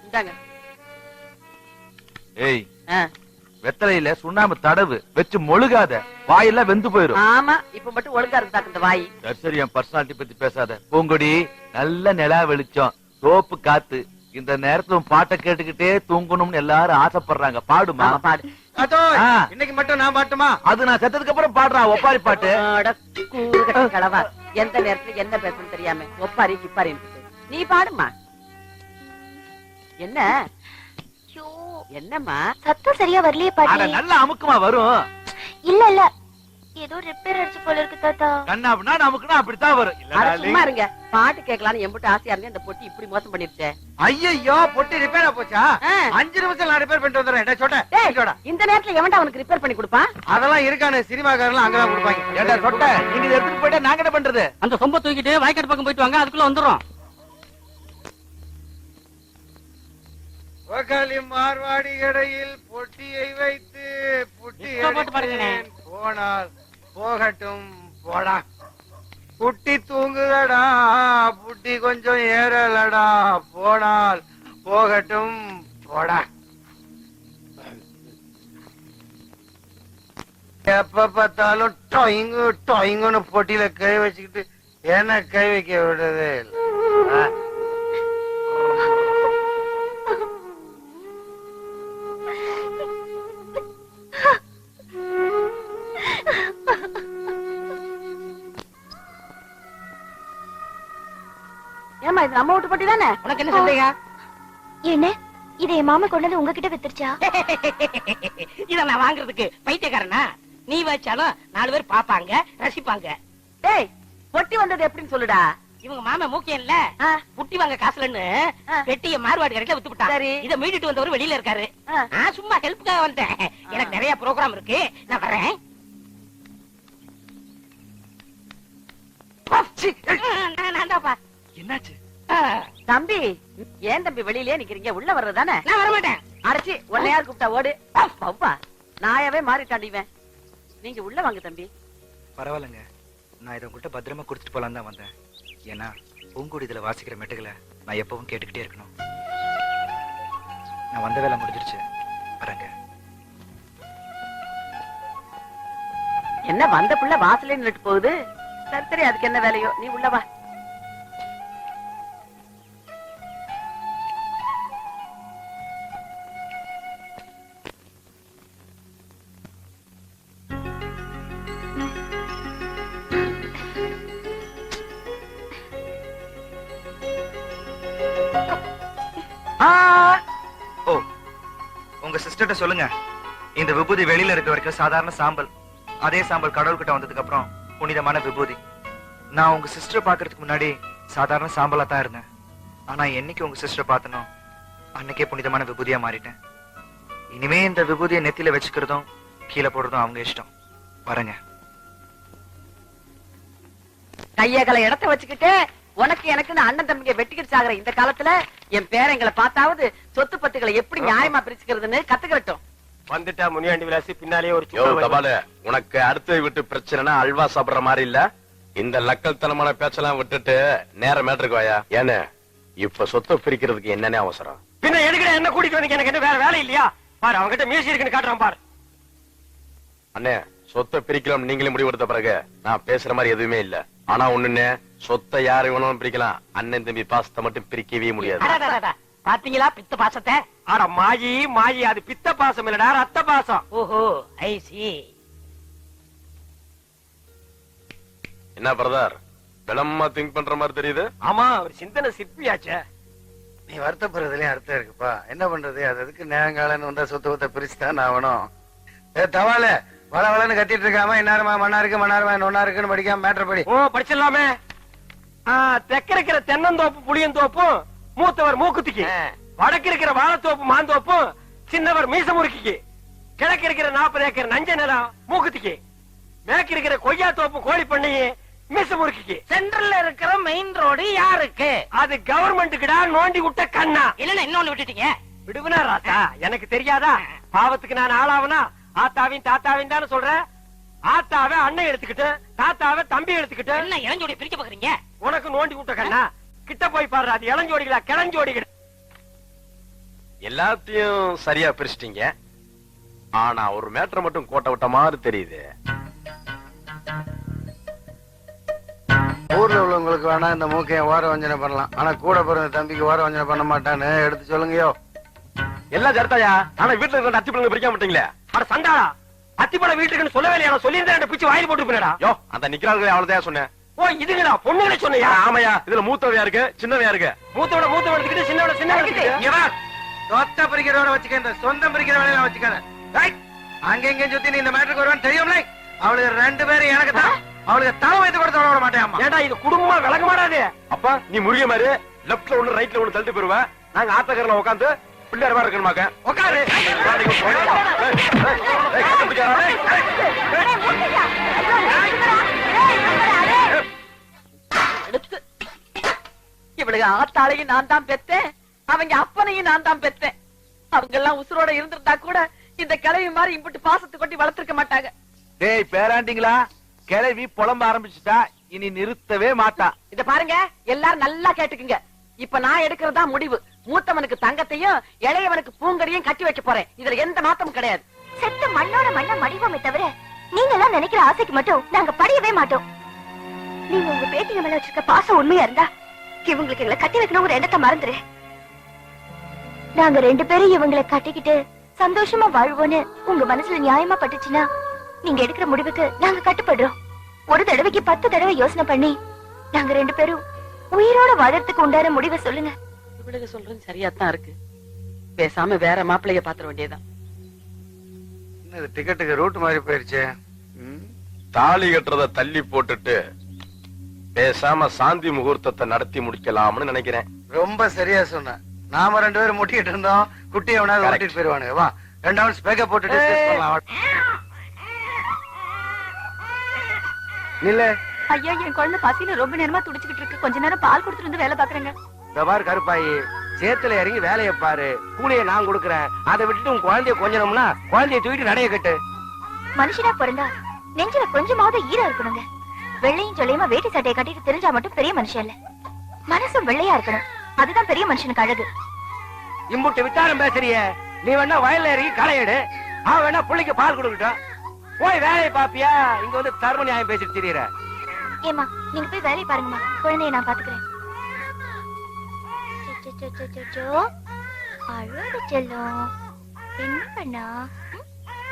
இந்தாங்க. ஏய், வெத்தலையில சுண்ணாம்பு தடவு வச்சு மொழுகாத, வாயெல்லாம் வெந்து போயிரும். ஆமா, இப்ப மட்டும் ஒழுங்கா இருந்தாக்கு இந்த வாய். சரி, என் பர்சனாலிட்டி பத்தி பேசாத. பூங்கொடி, நல்ல நிலா வெளிச்சம், தோப்பு காத்து, இந்த நேரத்துல பாட்டை கேட்டுக்கிட்டே தூங்கணும்னு எல்லாரும் ஆசைப்படுறாங்க. பாடுமா? பாடு. இன்னைக்கு மட்டும் நான் பாட்டுமா? அது நான் செத்ததுக்கு அப்புறம் பாடுறான் ஒப்பாரி பாட்டு. கடவா, எந்த நேரத்துல என்ன பேசணும் தெரியாம ஒப்பாரி கிப்பாரி நீ பாடுமா. என்ன என்னம்மா சத்தம் சரியா வரலையே பாட்டி. நல்ல அமுக்குமா வரும். இல்ல ஏதோ ரிப்பேர் அடிச்சு போல இருக்கு தாத்தா. கண்ணா அப்படின்னா நமக்குன்னா அப்படித்தான் வரும். சும்மா இருங்க, பாட்டு கேட்கலான்னு எம்பிட்டு ஆசையா இருந்தேன். இந்த பொட்டி இப்படி மோசம் பண்ணிருச்சே. ஐயோ, பொட்டி ரிப்பேரா போச்சா? 5 நிமிஷம் நான் ரிப்பேர் பண்ணிட்டு வந்துடுறேன். இந்த நேரத்துல எவன்டா அவனுக்கு ரிப்பேர் பண்ணி கொடுப்பான்? அதெல்லாம் இருக்கானு சினிமாக்காரலாம் அங்கதான் கொடுப்பாங்க. ஏண்டா சொட்ட, நீங்க இதை எடுத்துட்டு போயிட்டா நாங்க என்ன பண்றது? அந்த சொம்ப தூக்கிட்டு வாய்க்காடு பக்கம் போயிட்டு வாங்க, அதுக்குள்ள வந்துடும். மார்வாடி கடையில் பொட்டியை வைத்து புட்டி போனால் போகட்டும் போடா. புட்டி தூங்குதடா, புட்டி கொஞ்சம் ஏறலடா, போனால் போகட்டும் போடா. எப்ப பார்த்தாலும் டொயிங்கு டொயிங்குன்னு பொட்டியில கை வச்சுக்கிட்டு என்ன கை வைக்க விடுறதே இல்லை. ஏமா இது நம்ம வீட்டு பொட்டி தானே? உனக்கு என்ன சந்தேகம்? என்ன இதை என் மாமா கொண்டு வந்து உங்ககிட்ட வித்துருச்சா? இத நான் வாங்குறதுக்கு பைத்தியக்காரனா? நீ வச்சாலும் 4 பேர் பாப்பாங்க, ரசிப்பாங்க. டேய், பொட்டி வந்தது எப்படின்னு சொல்லுடா. இவங்க மாமா மூக்கியம் இல்ல, புட்டி வாங்க காசுலன்னு பெட்டிய மார்வாடி கடையில வித்து விட்டாரு. இத மீட்டுட்டு வந்தவர் வெளியில இருக்காரு. நான் சும்மா ஹெல்ப்புக்காக வந்தேன். எனக்கு நிறைய ப்ரோக்ராம் இருக்கு, நான் வரேன். என்னாச்சு தம்பி? ஏன் தம்பி வெளியிலே நிக்கிறீங்க? உள்ள வர்றதானே? நான் வர மாட்டேன். அடைச்சி உன்னை யார் கூப்பிட்டா ஓடு. பப்பா நாயாவே மாறிட்டாண்டிவேன். நீங்க உள்ள வாங்க தம்பி. பரவாயில்லைங்க, நான் இதை உங்கள்கிட்ட பத்திரமா கொடுத்துட்டு போலாம் தான் வந்தேன். ஏன்னா பூங்குடி இதுல வாசிக்கிற மெட்டுகளை நான் எப்பவும் கேட்டுக்கிட்டே இருக்கணும். நான் வந்த வேலை முடிஞ்சிருச்சு, வரேங்க. என்ன வந்த புள்ள வாசலே நின்னுட்டு போகுது? சரி சரி, அதுக்கு என்ன வேலையோ, நீ உள்ள வா. உங்க சிஸ்டர்ட்ட சொல்லுங்க, இந்த விபூதி வெளியில இருக்க வரைக்கும் சாதாரண சாம்பல், அதே சாம்பல் கடவுள்கிட்ட வந்ததுக்கு அப்புறம் புனிதமான விபூதி. நான் உங்க சிஸ்டர் பாக்குறதுக்கு முன்னாடி சாதாரண சாம்பலா தான் இருந்தேன். ஆனா என்னைக்கு உங்க சிஸ்டர் பார்த்தனோ அன்னைக்கே புனிதமான விபூதியா மாறிட்டேன். இனிமே இந்த விபூதியை நெத்தியில வச்சுக்கிறதும் கீழே போடுறதும் அவங்க இஷ்டம். வரேங்க. கையகல இடத்த வச்சுக்கிட்டு உனக்கு எனக்கு அண்ணன் தம்பிங்க வெட்டிக்கிட்டு சாகுற இந்த காலத்துல என் பேரங்களை பார்த்தாவது சொத்து பத்துக்களை எப்படி நியாயமா பிரிச்சுக்கிறதுன்னு கத்துக்கிறட்டும். வந்துட்டா முனியாண்டி விலாசி பின்னாலே ஒரு உனக்கு அடுத்த விட்டு பிரச்சனைனா அல்வா சாப்பிடுற மாதிரி இல்ல. இந்த லக்கல் தனமான பேச்செல்லாம் விட்டுட்டு நேர மேட்டருக்கு வாயா. ஏன்னு இப்ப சொத்தை பிரிக்கிறதுக்கு என்னன்னே அவசரம்? பின்ன எதுக்கு என்ன கூட்டிட்டு வந்து? எனக்கு என்ன வேற வேலை இல்லையா? பாரு, அவங்கிட்ட மியூசிக் இருக்குன்னு காட்டுறான் பாரு. அண்ணே, சொத்தை பிரிக்கலாம் நீங்களே முடிவெடுத்த பிறகு நான் பேசுற மாதிரி எதுவுமே இல்ல. ஆனா ஒண்ணுன்னு, சொத்தை யாரு வேணாலும் பிரிக்கலாம், அண்ணன் தம்பி பாசத்தை மட்டும் பிரிக்கவே முடியாது. பாத்தீங்களா பித்த பாசத்தை? ஆனா மாயி மாயி, அது பித்த பாசம் இல்லடா, ரத்த பாசம். ஓஹோ, ஐ சி. என்ன பிரதர், விளமா திங்க் பண்ற மாதிரி தெரியுது? ஆமா, ஒரு சிந்தனை சிற்பியாச்சே. நீ வருத்தப்படுறதுலயும் அர்த்தம் இருக்குப்பா. என்ன பண்றது, அதுக்கு நேரங்காலன்னு வந்தா சொத்தை பிரிச்சுதான் ஆகணும். தவால வள வளன்னு கத்திட்டு இருக்காம இன்னாரமா மண்ணா இருக்கு மண்ணாரமா ஒன்னா இருக்குன்னு படிக்காம மேட்டர் படி. ஓ, படிச்சிடலாமே. தெற்க இருக்கிற தென்னந்தோப்பு புளியந்தோப்பும் மூத்தவர் மூக்குத்திக்கு, வடக்கு இருக்கிற வாழைத்தோப்பு மாந்தோப்பும் சின்னவர் மீச முறுக்கிக்கு, கிழக்கு இருக்கிற 40 ஏக்கர் நஞ்ச நிலம் மூக்குத்திக்கு, மேற்கு இருக்கிற கொய்யா தோப்பு கோழி பண்ணையே மீச முறுக்கிக்கு, சென்ட்ரல்ல இருக்கிற மெயின் ரோடு யாருக்கு? அது கவர்மெண்ட்டுக்குடா. நோண்டி விட்ட கண்ணா. இல்லன்னா இன்னொன்னு விட்டுட்டீங்க. விடுவனா ராசா, எனக்கு தெரியாதா? பாவத்துக்கு நான் ஆளாவனா? ஆத்தாவின் தாத்தாவின் தானே சொல்றேன். ஆத்தாவை அண்ணன் எடுத்துக்கிட்டு, தாத்தாவை தம்பி எடுத்துக்கிட்டு என்ன இளஞ்சோடி பிரிக்க பாக்குறீங்க? உனக்கு நோண்டி விட்ட கண்ணா. கிட்ட போய் பாரு, அது இளஞ்சோடிகளா கிளஞ்சோடிகள்? எல்லாத்தையும் சரியா பிரிச்சிட்டீங்க. ஆனா ஒரு மேட்டர் மட்டும் கோட்டை விட்ட மாதிரி தெரியுது. ஊர்ல உள்ளவங்களுக்கு வேணா இந்த மூக்கைய ஓர வஞ்சனை பண்ணலாம், ஆனா கூட பிறந்த தம்பிக்கு ஓர வஞ்சனை பண்ண மாட்டான்னு எடுத்து சொல்லுங்கயோ. எல்லாம் ஜர்த்தாயா, ஆனா வீட்டுல இருக்கிற அத்தி பழங்க பிரிக்க மாட்டீங்களே. அட சண்டாளா, அத்திப்பழம் வீட்டுக்குன்னு சொல்லவே இல்லையா? சொல்லி இருந்தா பிச்சு வாயில் போட்டு போனடா. யோ, அந்த நிக்கிறாங்களே அவ்வளவுதான் சொன்னேன். ஓ இதுங்களா பொண்ணுங்களே சொன்னியா? ஆமையா, இதுல மூத்தவையா இருக்கு, சின்னவையா இருக்கு. மூத்தோட எடுத்துக்கிட்டு சின்னோட சின்ன எடுத்துக்கிட்டு சொத்த பிரிக்கிறவரை வச்சுக்க, சொந்தம் பிரிக்கிற வேலையில வச்சுக்காத. அங்க இங்க சுத்தி நீ இந்த மேட்டருக்கு வருவான்னு தெரியும்ல. அவளுக்கு 2 பேரும் எனக்கு தான், அவளுக்கு தலை வைத்து கூட தொட விட மாட்டேன். ஏண்டா இது குடும்பமா விளங்க மாட்டாது. அப்பா நீ முருக மாதிரி லெப்ட்ல ஒண்ணு ரைட்ல ஒண்ணு தள்ளிட்டு போயிருவ. நாங்க ஆத்தக்கரையில உட்காந்து பிள்ளையார் மாதிரி இருக்கணுமாக்க. உட்காரு. இவளுக்கு ஆத்தாளையும் நான் தான் பெத்தேன், அவங்க அப்பனையும் நான் தான் பெத்தேன். அவங்க எல்லாம் உசுரோட இருந்திருந்தா கூட இந்த கிழவி மாதிரி இம்புட்டு பாசத்தை கொட்டி வளர்த்திருக்க மாட்டாங்க. டேய் பேராண்டிங்களா, கிளவி புலம்ப ஆரம்பிச்சுட்டா, இனி நிறுத்தவே மாட்டா. இத பாருங்க, எல்லாரும் நல்லா கேட்டுக்குங்க. இப்ப நான் எடுக்கிறதா முடிவு. மூத்தவனுக்கு தங்கத்தையும் இளையவனுக்கு பூங்கடியும் கட்டி வைக்க போறேன். இதுல எந்த மாற்றமும் கிடையாது. செத்த மண்ணோட மண்ண மடிவோமே தவிர நீங்க எல்லாம் நினைக்கிற ஆசைக்கு மட்டும் நாங்க படியவே மாட்டோம். நீங்க உங்க பேத்திங்க மேல வச்சிருக்க பாசம் உண்மையா இருந்தா இவங்களுக்கு எங்களை கட்டி வைக்கணும் ஒரு எண்ணத்தை மறந்துரு. நாங்க 2 பேரும் இவங்களை கட்டிக்கிட்டு சந்தோஷமா வாழ்வோன்னு உங்க மனசுல நியாயமா பட்டுச்சுன்னா நீங்க எடுக்கிற முடிவுக்கு நாங்க கட்டுப்படுறோம். ஒரு தடவைக்கு 10 தடவை யோசனை பண்ணி நாங்க 2 பேரும் உயிரோட வாழறதுக்கு உண்டான முடிவை சொல்லுங்க. இவளுக்கு சொல்றது சரியாத்தான் இருக்கு. பேசாம வேற மாப்பிள்ளைய பாத்திர வேண்டியதான். டிக்கெட்டுக்கு ரூட் மாதிரி போயிருச்சு. தாலி கட்டுறத தள்ளி போட்டுட்டு பேசாம சாந்தி முகூர்த்தத்தை நடத்தி முடிக்கலாம்னு நினைக்கிறேன். ரொம்ப சரியா சொன்ன. நாம 2 பேரும் முட்டிக்கிட்டு இருந்தோம், குட்டி எவனாவது ஓட்டிட்டு போயிருவானுங்க. வா 2 ஹவர்ஸ் பேக்கப் போட்டு டிஸ்கஸ் பண்ணலாம். இல்ல ஐயா, என் குழந்தை பசியில ரொம்ப நேரமா துடிச்சுக்கிட்டு இருக்கு. கொஞ்ச நேரம் பால் கொடுத்துட்டு வந்து வேலை பாக்குறேங்க. இந்த பாரு கருப்பாயி, சேத்துல இறங்கி வேலையை பாரு. கூலியை நான் கொடுக்கறேன். அதை விட்டுட்டு உன் குழந்தைய கொஞ்சணும்னா குழந்தைய தூக்கிட்டு நடைய கட்டு. மனுஷனா பிறந்தா நெஞ்சில கொஞ்சமாவது ஈரம் இருக்கணுங்க. வெள்ளையும் சொல்லியுமா வேட்டி சட்டையை கட்டிட்டு தெரிஞ்சா மட்டும் பெரிய மனுஷன் இல்ல. மனசும் வெள்ளையா இருக்கணும், அதுதான் பெரிய மனுஷனுக்கு அழகு. இம்புட்டு வித்தாரம் பேசுறிய. நீ வேணா வயல்ல இறங்கி களை எடு, அவன் வேணா புள்ளைக்கு பால் கொடுக்கட்டும். போய் வேலையை பாப்பியா? இங்க வந்து தர்ம நியாயம் பேசிட்டு திரியற. ஏமா, நீங்க போய் வேலையை பாருங்கம்மா, குழந்தைய நான் பாத்துக்கிறேன். அழகு செல்லும். என்ன பண்ணா?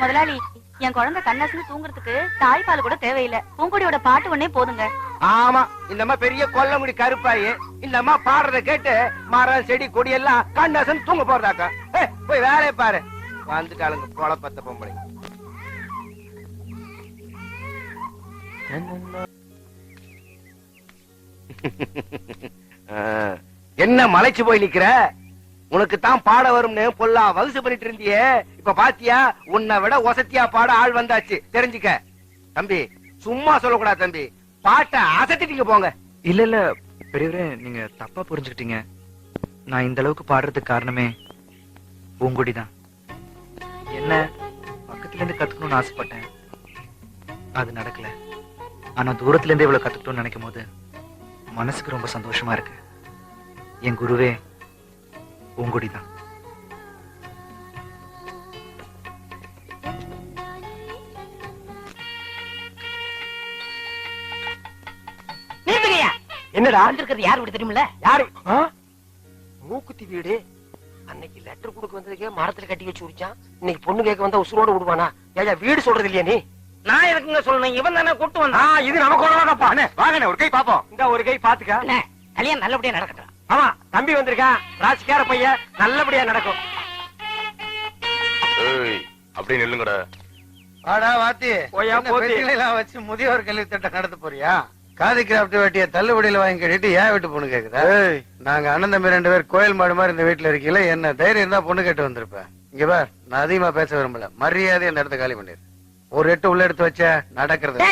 முதலாளி, என் குழந்தை கண்ணாசின்னு தூங்குறதுக்கு தாய்ப்பால் கூட தேவையில்லை. பூங்கொடியோட பாட்டு ஒன்னே போதுங்க. ஆமா, இந்த அம்மா பெரிய கொல்லங்குடி கருப்பாயி. இந்த அம்மா பாடுறத கேட்டு மரம் செடி கொடி எல்லாம் கண்ணாசன் தூங்க போறதாக்கா. போய் வேலையை பாரு. வந்துட்டாளுங்க குழப்பத்த பொம்பளை. என்ன மலைச்சு போய் நிக்கிற? உனக்கு தான் பாட வரும்னு பொல்லா வகுசு பண்ணிட்டு இருந்தியே, இப்ப பாத்தியா? உன்னை விட ஒசத்தியா பாட ஆள் வந்தாச்சு, தெரிஞ்சுக்க. தம்பி சும்மா சொல்லக்கூடாது தம்பி, பாட்டை அசத்திட்டீங்க போங்க. இல்ல பெரியவரே, நீங்க தப்பா புரிஞ்சுக்கிட்டீங்க. நான் இந்த அளவுக்கு பாடுறதுக்கு காரணமே பூங்கொடிதான். என்ன பக்கத்துல இருந்து கத்துக்கணும்னு ஆசைப்பட்டேன், அது நடக்கல. ஆனா தூரத்துல இருந்து இவ்வளவு கத்துக்கணும்னு நினைக்கும் போது மனசுக்கு ரொம்ப சந்தோஷமா இருக்கு. என் குருவே பூங்கொடிதான். என்னடா வந்திருக்கிறது யார் வீடு தெரியுமில்ல? யாரு? மூக்குத்தி வீடு. அன்னைக்கு லெட்டர் கொடுக்க வந்ததுக்கே மரத்துல கட்டி வச்சு குடிச்சான். இன்னைக்கு பொண்ணு கேட்க வந்தா உசுரோட விடுவானா? ஏயா வீடு சொல்றது இல்லையா நீ? நான் எதுக்குங்க சொல்லணும்? இவன் தானே கூட்டு வந்தான். இது நமக்கு ஒருவாங்கப்பா. வாங்க ஒரு கை பாப்போம். இந்த ஒரு கை பாத்துக்க. அண்ணே, கல்யாணம் நல்லபடியா நடக்கட்டும். ஆமா, தம்பி வந்திருக்கான், ராசிக்கார பையன், நல்லபடியா நடக்கும். அப்படி நில்லுங்கடா. ஆடா வாத்தி, போயா போத்தி. பெட்டிலாம் வச்சு முதியோர் கல்வி திட்டம் நடத்த போறியா? காதி கிராப்ட் வெட்டிய தள்ளுபடியில வாங்கி கட்டிட்டு ஏன் வீட்டு பொண்ணு கேக்குதா? நாங்க அண்ணன் தம்பி 2 பேர் கோயில் மாடு மாதிரி இந்த வீட்டுல இருக்கீங்களா? என்ன தைரியம் இருந்தா பொண்ணு கேட்டு வந்திருப்பேன். இங்க பார், நான் அதிகமா பேச விரும்பல, மரியாதை அந்த இடத்த காலி பண்ணிரு. ஒரு 8 உள்ள எடுத்து வச்ச நடக்கிறது.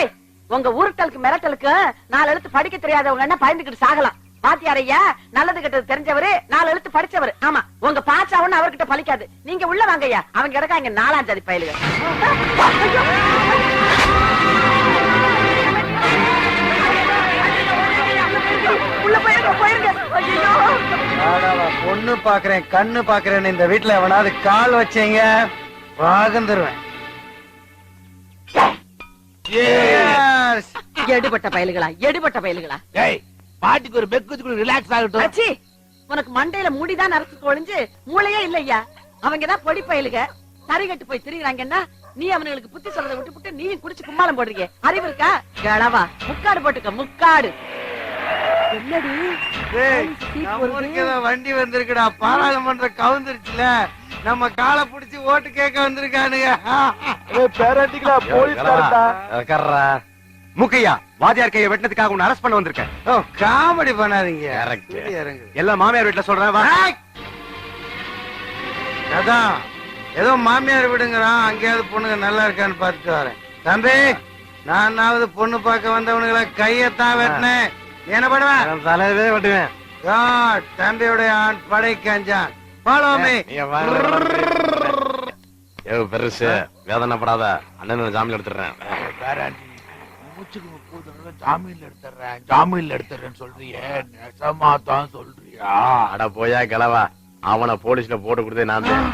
உங்க ஊருட்டலுக்கு மிரட்டலுக்கு 4 எழுத்து படிக்க தெரியாதவங்க என்ன பயந்துகிட்டு சாகலாம். பாத்தியாரையா, நல்லது கெட்டது தெரிஞ்சவரு, 4 எழுத்து படிச்சவரு. ஆமா, உங்க பாச்சாவுன்னு அவர்கிட்ட பலிக்காது. நீங்க உள்ள வாங்கய்யா, அவங்க கிடக்கா இங்க 4ஆம் ஜாதி பயலுங்க. உள்ள போயிருங்க போயிருங்க ஐயோ ஆடாவா, பொண்ணு பாக்குறேன் கண்ணு பாக்குறேன்னு இந்த வீட்டுல எவனாவது கால் வச்சீங்க பாகந்துருவேன். Yes. எடுபட்ட பயலுகளா எடுபட்ட பயலுகளா ஏய் பாட்டிக்கு ஒரு பெக்கு ரிலாக்ஸ் ஆகட்டும். அச்சி உனக்கு மண்டையில முடிதான் நரசு கொழிஞ்சு மூளையே இல்லையா? அவங்கதான் பொடி பயலுக தறி கட்டு போய் திரிகிறாங்கன்னா நீ அவனுக்கு புத்தி சொல்றதை விட்டு நீயும் குடிச்சு கும்மாளம் போடுறீங்க. அறிவு இருக்கா? கிழவா முக்காடு போட்டுக்க முக்காடு. என்னடி டேய், நம்ம ஊருக்கு ஏதோ வண்டி வந்திருக்குடா, பாராளுமன்ற கவுந்துருச்சுல, நம்ம காலை புடிச்சு ஓட்டு கேட்க வந்திருக்கானுங்க. முக்கையா வாதியார் கையை வெட்டினதுக்காக உன்னை அரெஸ்ட் பண்ண வந்திருக்கேன். ஓ, காமெடி பண்ணாதீங்க. Correct. இப்படி இறங்குது. எல்லாம் மாமியார் வீட்டுல சொல்றேன் வா. ஏய்! அதான் ஏதோ மாமியார் விடுங்கிறான், அங்கேயாவது பொண்ணுங்க நல்லா இருக்கான்னு பார்த்துட்டு வரேன். தம்பி, நானாவது பொண்ணு பார்க்க வந்தவனுங்களை கையத்தான் வெட்டினேன். நீ என்ன பண்ணுவேன்? தலையவே வெட்டுவேன். God, தம்பியுடைய ஆண் படை கஞ்சான். Follow me. பெருசு வேதனைப்படாத, அண்ணன் ஜாமீன் எடுத்துறேன். மூச்சுக்கு 30 தடவை ஜாமீன்ல எடுத்துறேன்னு சொல்றியே, நெசமா தான் சொல்றியா? அட போயா கிளவா, அவனை போலீஸ்ல போட்டு கொடுத்தே நான் தான்.